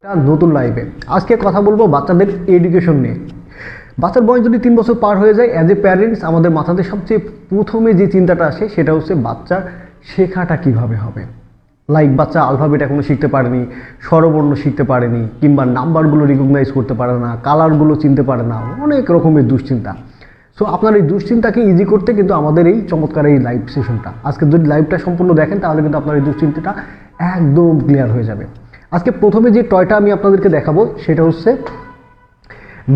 একটা নতুন লাইভে আজকে কথা বলবো বাচ্চাদের এডুকেশন নিয়ে। বাচ্চার বয়স যদি 3 বছর পার হয়ে যায়, অ্যাজ এ প্যারেন্টস আমাদের মাথাতে সবচেয়ে প্রথমে যে চিন্তাটা আসে সেটা হচ্ছে বাচ্চার শেখাটা কিভাবে হবে। লাইক বাচ্চা আলফাবেট এখনো শিখতে পারেনি, স্বরবর্ণ শিখতে পারেনি, কিংবা নাম্বারগুলো রিকগনাইজ করতে পারে না, কালারগুলো চিনতে পারে না, অনেক রকমের দুশ্চিন্তা। সো আপনার এই দুশ্চিন্তাকে ইজি করতে কিন্তু আমাদের এই চমৎকার এই লাইভ সেশনটা, আজকে যদি লাইভটা সম্পূর্ণ দেখেন তাহলে কিন্তু আপনার এই দুশ্চিন্তাটা একদম ক্লিয়ার হয়ে যাবে। আজকে প্রথমে যে টয়টা আমি আপনাদেরকে দেখাবো সেটা হচ্ছে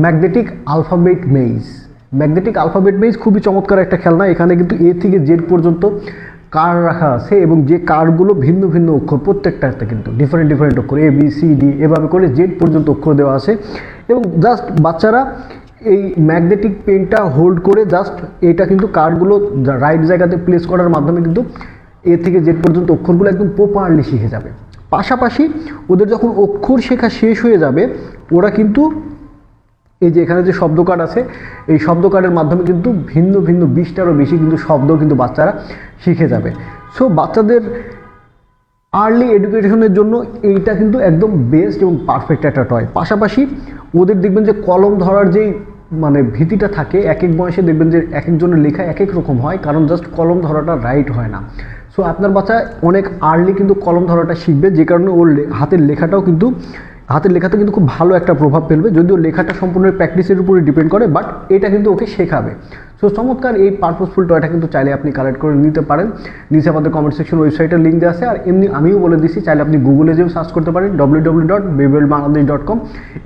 magnetic alphabet maids. Magnetic alphabet maids খুবই চমৎকার একটা খেলনা। এখানে কিন্তু এ থেকে জেড পর্যন্ত কার রাখা আছে এবং যে কারগুলো ভিন্ন ভিন্ন অক্ষর, প্রত্যেকটাতে কিন্তু ডিফারেন্ট ডিফারেন্ট অক্ষর, এ বি সি ডি এভাবে করে জেড পর্যন্ত অক্ষর দেওয়া আছে। এবং জাস্ট বাচ্চারা এই ম্যাগনেটিক পেনটা হোল্ড করে জাস্ট এটা কিন্তু কার্ডগুলো রাইট জায়গাতে প্লেস করার মাধ্যমে কিন্তু এ থেকে জেড পর্যন্ত অক্ষরগুলো একদম প্রপারলি শিখে যাবে। পাশাপাশি ওদের যখন অক্ষর শেখা শেষ হয়ে যাবে, ওরা কিন্তু এই যে এখানে যে শব্দ কার্ড আছে, এই শব্দ কার্ডের মাধ্যমে কিন্তু ভিন্ন ভিন্ন 20টারও বেশি কিন্তু শব্দ কিন্তু বাচ্চারা শিখে যাবে। সো বাচ্চাদের আর্লি এডুকেশনের জন্য এইটা কিন্তু একদম বেস্ট এবং পারফেক্ট একটা টয়। পাশাপাশি ওদের দেখবেন যে কলম ধরার যেই ভীতিটা থাকে, এক এক বয়সে দেখবেন যে এক একজনের লেখা এক এক রকম হয়, কারণ জাস্ট কলম ধরাটা রাইট হয় না। সো আপনার বাচ্চা অনেক আর্লি কিন্তু কলম ধরাটা শিখবে, যে কারণে ওর হাতের লেখাতে কিন্তু খুব ভালো একটা প্রভাব ফেলবে, যদিও লেখাটা সম্পূর্ণ প্র্যাকটিসের উপরে ডিপেন্ড করে, বাট এটা কিন্তু ওকে শেখাবে। সো চমৎকার এই পারপাসফুল টয়টা কিন্তু চাইলে আপনি কালেক্ট করে নিতে পারেন। নিচে আমাদের কমেন্ট সেকশন ওয়েবসাইটের লিঙ্ক দেওয়া আছে, আর এমনি আমিও বলে দিচ্ছি, চাইলে আপনি গুগলে যেও সার্চ করতে পারেন www.babyworldbangladesh.com।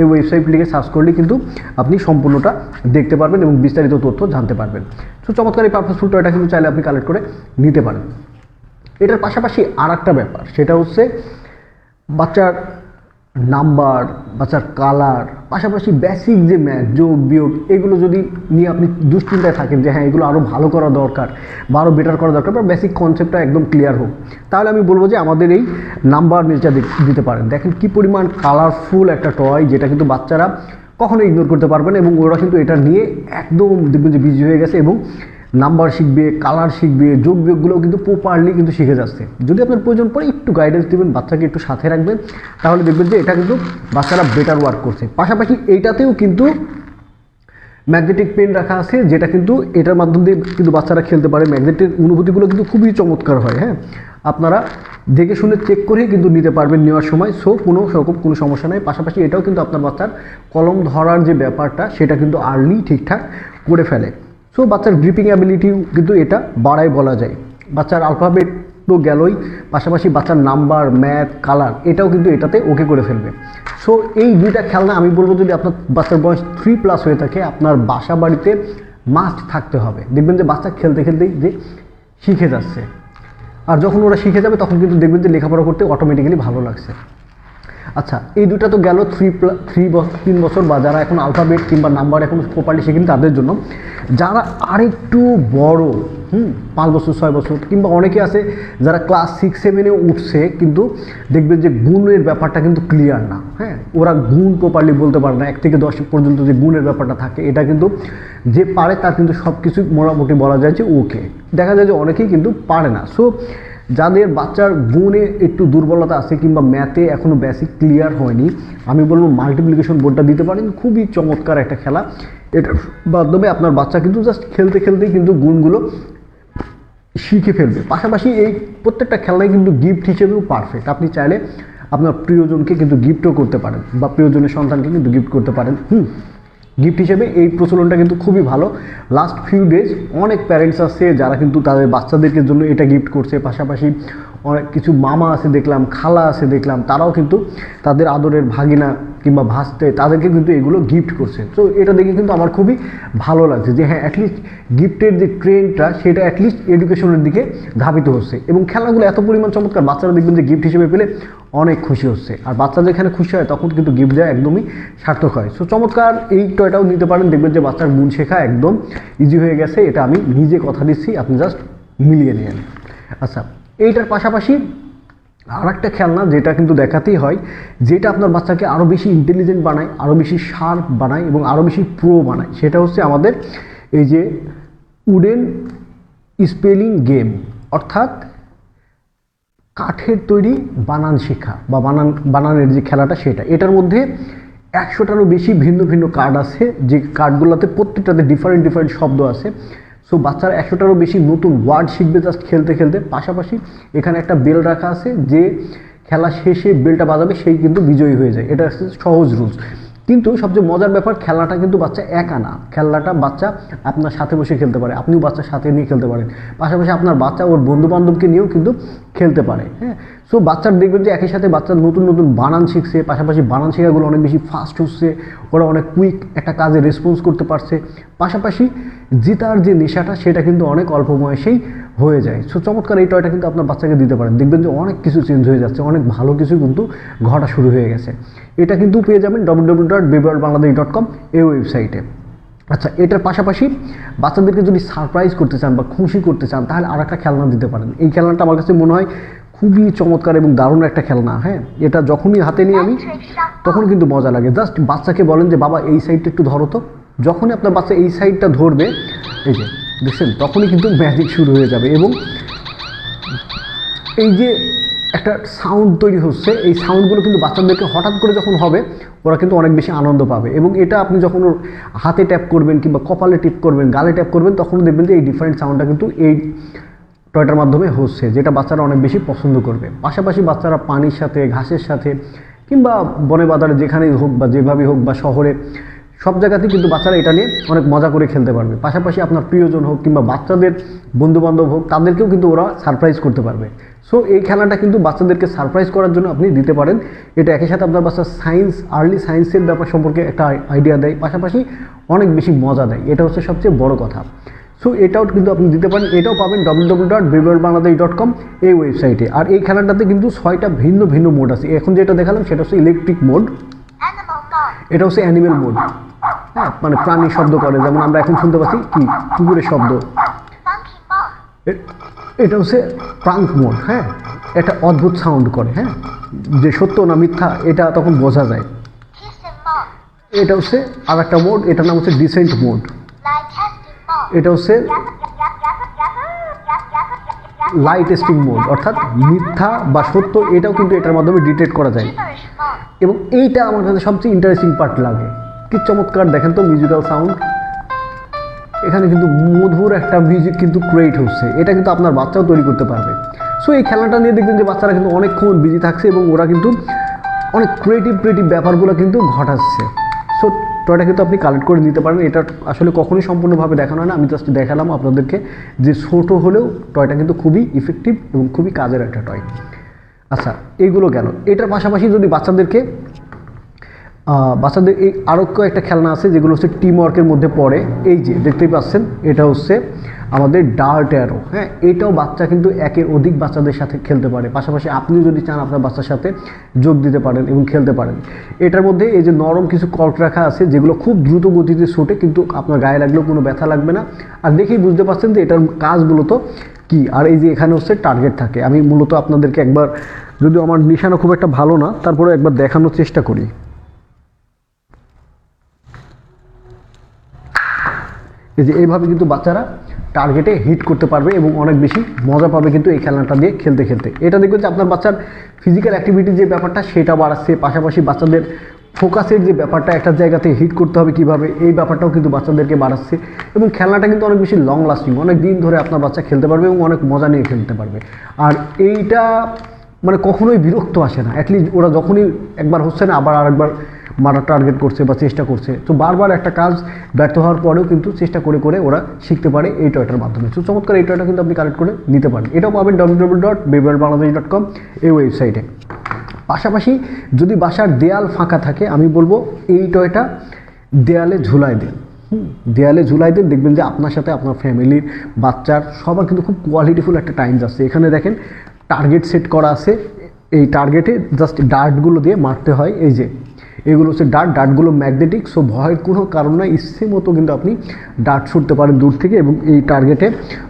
এই ওয়েবসাইট লিখে সার্চ করলে কিন্তু আপনি সম্পূর্ণটা দেখতে পারবেন এবং বিস্তারিত তথ্য জানতে পারবেন। সো চমৎকার এই পারপাসফুল টয়টা কিন্তু চাইলে আপনি কালেক্ট করে নিতে পারেন। এটার পাশাপাশি আর একটা ব্যাপার, সেটা হচ্ছে বাচ্চার নাম্বার, বাচ্চার কালার, পাশাপাশি বেসিক যে ম্যাথ, যোগ বিয়োগ, এগুলো যদি নিয়ে আপনি দুশ্চিন্তায় থাকেন যে হ্যাঁ এগুলো আরও ভালো করা দরকার বা আরও বেটার করা দরকার, বা বেসিক কনসেপ্টটা একদম ক্লিয়ার হোক, তাহলে আমি বলবো যে আমাদের এই নাম্বার মেজটা দিতে পারেন। দেখেন কি পরিমাণ কালারফুল একটা টয়, যেটা কিন্তু বাচ্চারা কখনো ইগনোর করতে পারবে না, এবং ওরা কিন্তু এটা নিয়ে একদম দেখবেন যে বিজি হয়ে গেছে এবং নাম্বার শিখবে, কালার শিখবে, যোগ বিয়োগগুলোও কিন্তু প্রপারলি কিন্তু শিখে যাচ্ছে। যদি আপনার প্রয়োজন পড়ে একটু গাইডেন্স দেবেন, বাচ্চাকে একটু সাথে রাখবেন, তাহলে দেখবেন যে এটা কিন্তু বাচ্চারা বেটার ওয়ার্ক করছে। পাশাপাশি এইটাতেও কিন্তু ম্যাগনেটিক পেন রাখা আছে, যেটা কিন্তু এটার মাধ্যম দিয়ে কিন্তু বাচ্চারা খেলতে পারে। ম্যাগনেটের অনুভূতিগুলো কিন্তু খুবই চমৎকার হয়। হ্যাঁ, আপনারা দেখে শুনে চেক করে কিন্তু নিতে পারবেন নেওয়ার সময়। সো কোনো সমস্যা নেই। পাশাপাশি এটাও কিন্তু আপনার বাচ্চার কলম ধরার যে ব্যাপারটা, সেটা কিন্তু আর্লি ঠিকঠাক করে ফেলে। সো বাচ্চার গ্রিপিং অ্যাবিলিটিও কিন্তু এটা বাড়ায় বলা যায়। বাচ্চার আলফাবেট তো গেলই, পাশাপাশি বাচ্চার নাম্বার, ম্যাথ, কালার, এটাও কিন্তু এটাতে ওকে করে ফেলবে। সো এই দুইটা খেলনা আমি বলবো, যদি আপনার বাচ্চার বয়স 3+ হয়ে থাকে, আপনার বাসা বাড়িতে মাস্ট থাকতে হবে। দেখবেন যে বাচ্চা খেলতে খেলতেই যে শিখে যাচ্ছে, আর যখন ওরা শিখে যাবে তখন কিন্তু দেখবেন যে লেখাপড়া করতে অটোমেটিক্যালি ভালো লাগছে। আচ্ছা, এই দুটা তো গেল 3 বছর বা যারা এখন আলফাবেট কিংবা নাম্বার এখন প্রপারলি শেখেনি তাদের জন্য। যারা আরেকটু বড়, 5 বছর 6 বছর, কিংবা অনেকে আছে যারা ক্লাস 6-7-এ উঠছে, কিন্তু দেখবেন যে গুণের ব্যাপারটা কিন্তু ক্লিয়ার না। হ্যাঁ, ওরা গুণ প্রপারলি বলতে পারে না। 1 থেকে 10 পর্যন্ত যে গুণের ব্যাপারটা থাকে, এটা কিন্তু যে পারে তার কিন্তু সব কিছু মোটামুটি বলা যায় যে ওকে। দেখা যায় যে অনেকেই কিন্তু পারে না। সো যাদের বাচ্চার গুণে একটু দুর্বলতা আছে কিংবা ম্যাথে এখনও বেসিক ক্লিয়ার হয়নি, আমি বলবো মাল্টিপ্লিকেশন বোর্ডটা দিতে পারেন। খুবই চমৎকার একটা খেলা। এটার মাধ্যমে আপনার বাচ্চা কিন্তু জাস্ট খেলতে খেলতেই কিন্তু গুণগুলো শিখে ফেলবে। পাশাপাশি এই প্রত্যেকটা খেলায় কিন্তু গিফট হিসেবেও পারফেক্ট। আপনি চাইলে আপনার প্রিয়জনকে কিন্তু গিফটও করতে পারেন, বা প্রিয়জনের সন্তানকে কিন্তু গিফট করতে পারেন। গিফট হিসেবে এই প্রচলনটা কিন্তু খুবই ভালো। লাস্ট ফিউ ডেজ অনেক প্যারেন্টস আছে যারা কিন্তু তাদের বাচ্চাদেরকে জন্য এটা গিফট করছে। পাশাপাশি অনেক কিছু মামা আছে দেখলাম, খালা আছে দেখলাম, তারাও কিন্তু তাদের আদরের ভাগিনা কিংবা ভাস্তে তাদেরকে কিন্তু এগুলো গিফট করছে। তো এটা দেখে কিন্তু আমার খুবই ভালো লাগছে যে হ্যাঁ, অ্যাটলিস্ট গিফটের যে ট্রেন্ডটা সেটা অ্যাটলিস্ট এডুকেশনের দিকে ধাবিত হচ্ছে, এবং খেলাগুলো এত পরিমাণ চমৎকার, বাচ্চারা দেখবেন যে গিফট হিসেবে পেলে অনেক খুশি হচ্ছে। আর বাচ্চা যেখানে খুশি হয় তখন কিন্তু গিফট দেওয়া একদমই সার্থক হয়। সো চমৎকার এই টয়টাও নিতে পারেন। দেখবেন যে বাচ্চার গুণ শেখা একদম ইজি হয়ে গেছে। এটা আমি নিজে কথা দিচ্ছি, আপনি জাস্ট মিলিয়ে নিন। আচ্ছা, এইটার পাশাপাশি আর একটা খেলনা যেটা কিন্তু দেখাতেই হয়, যেটা আপনার বাচ্চাকে আরও বেশি ইন্টেলিজেন্ট বানায়, আরও বেশি শার্প বানায় এবং আরও বেশি প্রো বানায়, সেটা হচ্ছে আমাদের এই যে উডেন স্পেলিং গেম। অর্থাৎ কাঠের তৈরি বানান শেখা বা বানানের যে খেলাটা সেটা। এটার মধ্যে 100টারও বেশি ভিন্ন ভিন্ন কার্ড আছে, যে কার্ডগুলোতে প্রত্যেকটাতে ডিফারেন্ট ডিফারেন্ট শব্দ আছে। সো বাচ্চারা 100টারও বেশি নতুন ওয়ার্ড শিখবে জাস্ট খেলতে খেলতে। পাশাপাশি এখানে একটা বেল রাখা আছে, যে খেলা শেষে বেলটা বাজাবে সেই কিন্তু বিজয়ী হয়ে যায়। এটা হচ্ছে সহজ রুলস। কিন্তু সবচেয়ে মজার ব্যাপার, খেলাটা কিন্তু বাচ্চা একা না, খেলাটা বাচ্চা আপনার সাথে বসে খেলতে পারে, আপনিও বাচ্চার সাথে নিয়ে খেলতে পারেন। পাশাপাশি আপনার বাচ্চা ওর বন্ধু বান্ধবকে নিয়েও কিন্তু খেলতে পারে। হ্যাঁ, সো বাচ্চার দেখবেন যে একই সাথে বাচ্চার নতুন নতুন বানান শিখছে, পাশাপাশি বানান শেখাগুলো অনেক বেশি ফাস্ট হচ্ছে, ওরা অনেক কুইক একটা কাজে রেসপন্স করতে পারছে। পাশাপাশি জেতার যে নেশাটা সেটা কিন্তু অনেক অল্প বয়সেই হয়ে যায়। সো চমৎকার এই টয়টা কিন্তু আপনার বাচ্চাকে দিতে পারেন, দেখবেন যে অনেক কিছু চেঞ্জ হয়ে যাচ্ছে, অনেক ভালো কিছু কিন্তু ঘটা শুরু হয়ে গেছে। এটা কিন্তু পেয়ে যাবেন www.babyworldbangladesh.com এই ওয়েবসাইটে। আচ্ছা, এটার পাশাপাশি বাচ্চাদেরকে যদি সারপ্রাইজ করতে চান বা খুশি করতে চান, তাহলে আর একটা খেলনা দিতে পারেন। এই খেলনাটা আমার কাছে মনে হয় খুবই চমৎকার এবং দারুণ একটা খেলনা। হ্যাঁ, এটা যখনই হাতে নিই আমি তখন কিন্তু মজা লাগে। জাস্ট বাচ্চাকে বলেন যে বাবা এই সাইডটা একটু ধরো তো, যখনই আপনার বাচ্চা এই সাইডটা ধরবে, এই যে দেখছেন, তখনই কিন্তু ম্যাজিক শুরু হয়ে যাবে। এবং এই যে একটা সাউন্ড তৈরি হচ্ছে, এই সাউন্ডগুলো কিন্তু বাচ্চাদেরকে হঠাৎ করে যখন হবে, ওরা কিন্তু অনেক বেশি আনন্দ পাবে। এবং এটা আপনি যখন ওর হাতে ট্যাপ করবেন কিংবা কপালে টিপ করবেন, গালে ট্যাপ করবেন, তখন দেখবেন যে এই ডিফারেন্ট সাউন্ডটা কিন্তু এই টয়টার মাধ্যমে হচ্ছে, যেটা বাচ্চারা অনেক বেশি পছন্দ করবে। পাশাপাশি বাচ্চারা পানির সাথে, ঘাসের সাথে, কিংবা বনে বাজারে যেখানেই হোক বা যেভাবেই হোক বা শহরে, সব জায়গাতেই কিন্তু বাচ্চারা এটা নিয়ে অনেক মজা করে খেলতে পারবে। পাশাপাশি আপনার প্রিয়জন হোক কিংবা বাচ্চাদের বন্ধুবান্ধব হোক, তাদেরকেও কিন্তু ওরা সারপ্রাইজ করতে পারবে। সো এই খেলাটা কিন্তু বাচ্চাদেরকে সারপ্রাইজ করার জন্য আপনি দিতে পারেন। এটা একই সাথে আপনার বাচ্চার আর্লি সায়েন্সের ব্যাপার সম্পর্কে একটা আইডিয়া দেয়, পাশাপাশি অনেক বেশি মজা দেয়। এটা হচ্ছে সবচেয়ে বড় কথা। সো এটাও কিন্তু আপনি দিতে পারেন, এটাও পাবেন www.babyworldbangladesh.com এই ওয়েবসাইটে। আর এই খেলাটাতে কিন্তু 6টা ভিন্ন ভিন্ন মোড আছে। এখন যেটা দেখালাম সেটা হচ্ছে ইলেকট্রিক মোড, এটা হচ্ছে অ্যানিমেল মোড। হ্যাঁ, মানে প্রাণী শব্দ করে, যেমন আমরা এখন শুনতে পাচ্ছি কি কুকুরের শব্দ। এটা হচ্ছে প্রাঙ্ক মোড। হ্যাঁ, এটা অদ্ভুত সাউন্ড করে। হ্যাঁ, যে সত্য না মিথ্যা এটা তখন বোঝা যায়। এটা হচ্ছে আর একটা মোড, এটার নাম হচ্ছে ডিসেন্ট মোড। এটা হচ্ছে লাই টেস্টিং মোড, অর্থাৎ মিথ্যা বা সত্য এটাও কিন্তু এটার মাধ্যমে ডিটেক্ট করা যায়। এবং এইটা আমার কাছে সবচেয়ে ইন্টারেস্টিং পার্ট লাগে। কি চমৎকার দেখেন তো মিউজিক্যাল সাউন্ড, এখানে কিন্তু মধুর একটা মিউজিক কিন্তু ক্রিয়েট হচ্ছে। এটা কিন্তু আপনার বাচ্চাও তৈরি করতে পারবে। সো এই খেলাটা নিয়ে দেখবেন যে বাচ্চারা কিন্তু অনেকক্ষণ বিজি থাকছে এবং ওরা কিন্তু অনেক ক্রিয়েটিভ ব্যাপারগুলো কিন্তু ঘটাচ্ছে। সো টয়টা কিন্তু আপনি কালেক্ট করে নিতে পারেন। এটা আসলে কখনোই সম্পূর্ণভাবে দেখানো হয় না, আমি জাস্ট দেখালাম আপনাদেরকে যে ছোটো হলেও টয়টা কিন্তু খুবই ইফেক্টিভ এবং খুবই কাজের একটা টয়। আচ্ছা, এইগুলো গেল। এটার পাশাপাশি যদি বাচ্চাদের এই আরও একটা খেলনা আছে যেগুলো হচ্ছে টিম ওয়ার্কের মধ্যে পড়ে। এই যে দেখতেই পাচ্ছেন, এটা হচ্ছে আমাদের ডার্ট অ্যারো। হ্যাঁ, এটাও বাচ্চা কিন্তু একের অধিক বাচ্চাদের সাথে খেলতে পারে। পাশাপাশি আপনিও যদি চান আপনার বাচ্চার সাথে যোগ দিতে পারেন এবং খেলতে পারেন। এটার মধ্যে এই যে নরম কিছু কর্ক রাখা আছে, যেগুলো খুব দ্রুত গতিতে ছোটে, কিন্তু আপনার গায়ে লাগলেও কোনো ব্যথা লাগবে না। আর দেখেই বুঝতে পারছেন যে এটার কাজ মূলত কি। আর এই যে এখানে হচ্ছে টার্গেট থাকে। আমি মূলত আপনাদেরকে একবার, যদিও আমার নিশানা খুব একটা ভালো না, তারপরে একবার দেখানোর চেষ্টা করি। এই যে এইভাবে কিন্তু বাচ্চারা টার্গেটে হিট করতে পারবে এবং অনেক বেশি মজা পাবে কিন্তু এই খেলনাটা দিয়ে খেলতে খেলতে। এটা দেখবেন যে আপনার বাচ্চার ফিজিক্যাল অ্যাক্টিভিটির যে ব্যাপারটা সেটা বাড়াচ্ছে, পাশাপাশি বাচ্চাদের ফোকাসের যে ব্যাপারটা, একটা জায়গাতে হিট করতে হবে কীভাবে, এই ব্যাপারটাও কিন্তু বাচ্চাদেরকে বাড়াচ্ছে। এবং খেলনাটা কিন্তু অনেক বেশি লং লাস্টিং, অনেক দিন ধরে আপনার বাচ্চা খেলতে পারবে এবং অনেক মজা নিয়ে খেলতে পারবে। আর এইটা মানে কখনোই বিরক্ত আসে না। অ্যাটলিস্ট ওরা যখনই একবার হচ্ছে না, আবার আরেকবার মারা টার্গেট করছে বা চেষ্টা করছে। তো বারবার একটা কাজ ব্যর্থ হওয়ার পরেও কিন্তু চেষ্টা করে করে ওরা শিখতে পারে এই টয়টার মাধ্যমে। তো চমৎকার এই টয়টা কিন্তু আপনি কালেক্ট করে নিতে পারেন। এটাও পাবেন www.babyworldbangladesh.com এই ওয়েবসাইটে। পাশাপাশি যদি বাসার দেয়াল ফাঁকা থাকে, আমি বলবো এই টয়টা দেয়ালে ঝুলাই দেন। দেয়ালে ঝুলাই দেন, দেখবেন যে আপনার সাথে আপনার ফ্যামিলির বাচ্চার সবার কিন্তু খুব কোয়ালিটিফুল একটা টাইম যাচ্ছে। এখানে দেখেন টার্গেট সেট করা আছে, এই টার্গেটে জাস্ট ডার্টগুলো দিয়ে মারতে হয়। এই যে এগুলো হচ্ছে ডার্টগুলো ম্যাগনেটিক, সো ভয়ের কোনো কারণ নয়, ইচ্ছে মতো কিন্তু আপনি ডার্ট ছুটতে পারেন দূর থেকে এবং এই টার্গেটে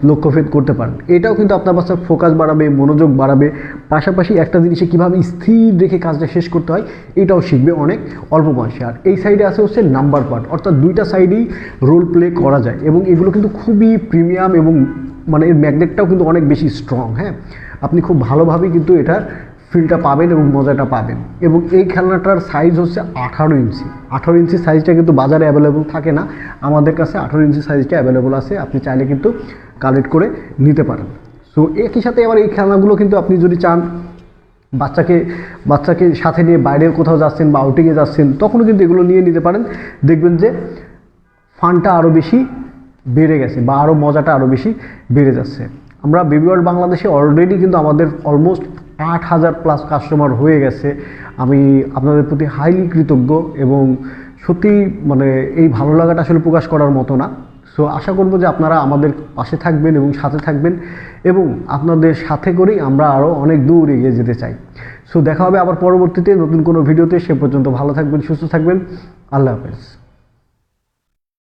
লক্ষ্যভেদ করতে পারেন। এটাও কিন্তু আপনার বাচ্চার ফোকাস বাড়াবে, মনোযোগ বাড়াবে, পাশাপাশি একটা জিনিসে কীভাবে স্থির রেখে কাজটা শেষ করতে হয় এটাও শিখবে অনেক অল্প বয়সে। আর এই সাইডে আছে হচ্ছে নাম্বার পার্ট, অর্থাৎ দুইটা সাইডেই রোল প্লে করা যায় এবং এগুলো কিন্তু খুবই প্রিমিয়াম এবং মানে এর ম্যাগনেটটাও কিন্তু অনেক বেশি স্ট্রং। হ্যাঁ, আপনি খুব ভালোভাবেই কিন্তু এটার ফিলটা পাবেন এবং মজাটা পাবেন। এবং এই খেলনাটার সাইজ হচ্ছে 18 ইঞ্চি। 18 ইঞ্চি সাইজটা কিন্তু বাজারে অ্যাভেলেবল থাকে না, আমাদের কাছে 18 ইঞ্চি সাইজটা অ্যাভেলেবল আছে, আপনি চাইলে কিন্তু কালেক্ট করে নিতে পারেন। সো একই সাথে আবার এই খেলনাগুলো কিন্তু আপনি যদি চান বাচ্চাকে সাথে নিয়ে বাইরে কোথাও যাচ্ছেন বা আউটিংয়ে যাচ্ছেন, তখনও কিন্তু এগুলো নিয়ে নিতে পারেন। দেখবেন যে ফানটা আরও বেশি বেড়ে গেছে বা আরও মজাটা আরও বেশি বেড়ে যাচ্ছে। আমরা বেবি ওয়ার্ল্ড বাংলাদেশে অলরেডি কিন্তু আমাদের অলমোস্ট 8,000+ কাস্টমার হয়ে গেছে। আমি আপনাদের প্রতি হাইলি কৃতজ্ঞ এবং সত্যি মানে এই ভালো লাগাটা আসলে প্রকাশ করার মতো না। সো আশা করব যে আপনারা আমাদের পাশে থাকবেন এবং সাথে থাকবেন, এবং আপনাদের সাথে করেই আমরা আরও অনেক দূর এগিয়ে যেতে চাই। সো দেখা হবে আবার পরবর্তীতে নতুন কোনো ভিডিওতে। সে পর্যন্ত ভালো থাকবেন, সুস্থ থাকবেন। আল্লাহ হাফেজ।